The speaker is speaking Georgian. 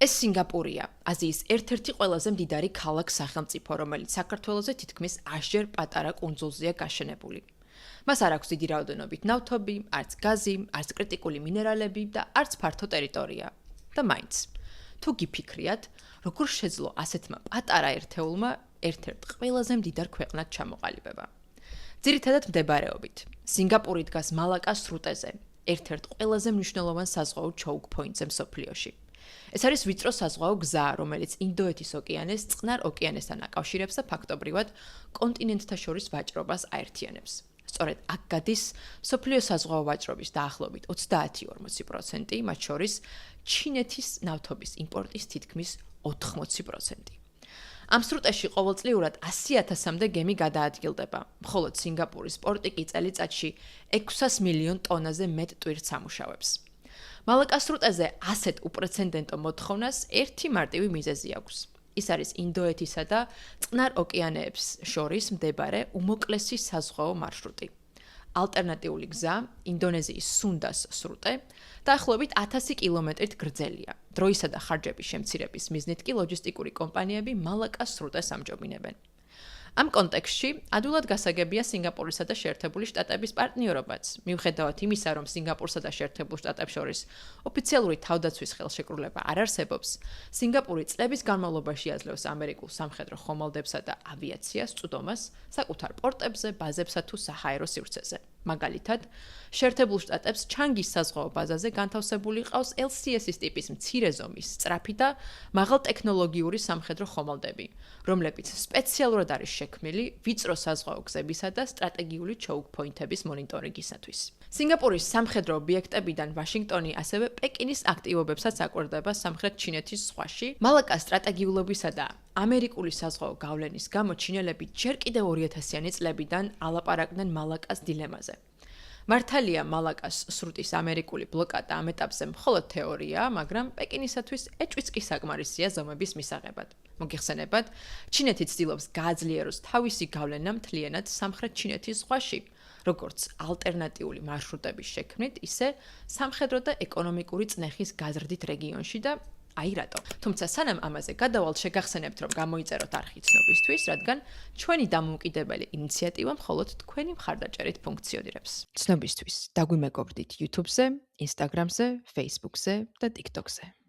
ეს სინგაპურია, აზიის ერთ-ერთი ყველაზე მდიდარი ქალაქ-სახელმწიფო, რომელიც საქართველოზე თითქმის 100-ჯერ პატარა კუნძულზეა გაშენებული. მას არ აქვს დიდი რაოდენობით ნავთობი, არც გაზი, არც კრიტიკული მინერალები და არც ფართო ტერიტორია. და მაინც, თუ გიფიქრიათ, როგორ შეძლო ასეთმა პატარა ერთეულმა ერთ-ერთ ყველაზე მდიდარ ქვეყნად ჩამოყალიბება. ძირითადად მდებარეობით, სინგაპური დგას მალაკას სრუტეზე, ერთ-ერთ ყველაზე მნიშვნელოვან საზღვაო choke point-ზე მსოფლიოში. ეს არის ვიწრო საზღვაო გზა, რომელიც ინდოეთის ოკეანეს წყნარ ოკეანესთან აკავშირებს და ფაქტობრივად კონტინენტთა შორის ვაჭრობას აერთიანებს. სწორედ აქ გადის მსოფლიო საზღვაო ვაჭრობის დაახლოებით 30-40%, მათ შორის ჩინეთის ნავთობის იმპორტის თითქმის 80%. ამ სრუტეში ყოველწლიურად 100,000-მდე გემი გადაადგილდება, მხოლოდ სინგაპურის პორტი კი წელიწადში 600 მილიონ ტონაზე მეტ ტვირთს ამუშავებს. მალაკას სრუტეზე ასეთ უპრეცედენტო მოთხოვნას ერთი მარტივი მიზეზი აქვს. ის არის ინდოეთისა და წყნარ ოკეანეებს შორის მდებარე უმოკლესი საზღვაო მარშრუტი. ალტერნატიული გზა, ინდონეზიის სუნდას სრუტე, დაახლოებით 1000 კილომეტრით გრძელია. დროისა და ხარჯების შემცირების მიზნით კი ლოჯისტიკური კომპანიები მალაკას სრუტეს ამჯობინებენ. ამ კონტექსტში ადვილად გასაგებია სინგაპურისა და შეერთებული შტატების პარტნიორობაც. მიუხედავად იმისა, რომ სინგაპურსა და შეერთებულ შტატებს შორის ოფიციალური თავდაცვის ხელშეკრულება არ არსებობს, სინგაპური წლების განმავლობაში აძლევს ამერიკულ სამხედრო ხომალდებსა და ავიაციას წვდომას საკუთარ პორტებზე, ბაზებსა თუ საჰაერო სივრცეზე. მაგალითად, შეერთებულ შტატებს ჩანგის საზღვაო ბაზაზე განთავსებული ყავს LCS-ის ტიპის მცირე ზომის, სწრაფი და მაღალტექნოლოგიური სამხედრო ხომალდები, რომლებიც სპეციალურად არის შექმნილი ვიწრო საზღვაო გზებისა და სტრატეგიული choke point-ების მონიტორინგისათვის. სინგაპურის სამხედრო ობიექტებიდან ვაშინგტონი ასევე პეკინის აქტივობებსაც აკვირდება სამხრეთ ჩინეთის ზღვაში. მალაკას სტრატეგიულობისა და ამერიკული საზღვაო გავლენის გამო ჩინელები ჯერ კიდევ 2000-იანი წლებიდან ალაპარაკდნენ მალაკას დილემაზე. მართალია მალაკას სრუტის ამერიკული ბლოკადა ამ ეტაპზე მხოლოდ თეორია, მაგრამ პეკინისათვის ეჭვიც კი საკმარისია ზომების მისაღებად. მოგიხსენებათ, ჩინეთი ცდილობს გააძლიეროს თავისი გავლენა მთლიანად სამხრეთ ჩინეთის ზღვაში, როგორც ალტერნატიული მარშრუტების შექმნით, ისე სამხედრო და ეკონომიკური წნეხის გაზრდით რეგიონში და აი რატო. თუმცა სანამ ამაზე გადავალთ, შეგახსენებთ, რომ გამოიწეროთ არხი ცნობისთვის, რადგან ჩვენი დამოუკიდებელი ინიციატივა მხოლოდ თქვენი მხარდაჭერით ფუნქციონირებს. ცნობისთვის დაგვიმეგობრდით YouTube-ზე, Instagram-ზე, Facebook-ზე და TikTok-ზე.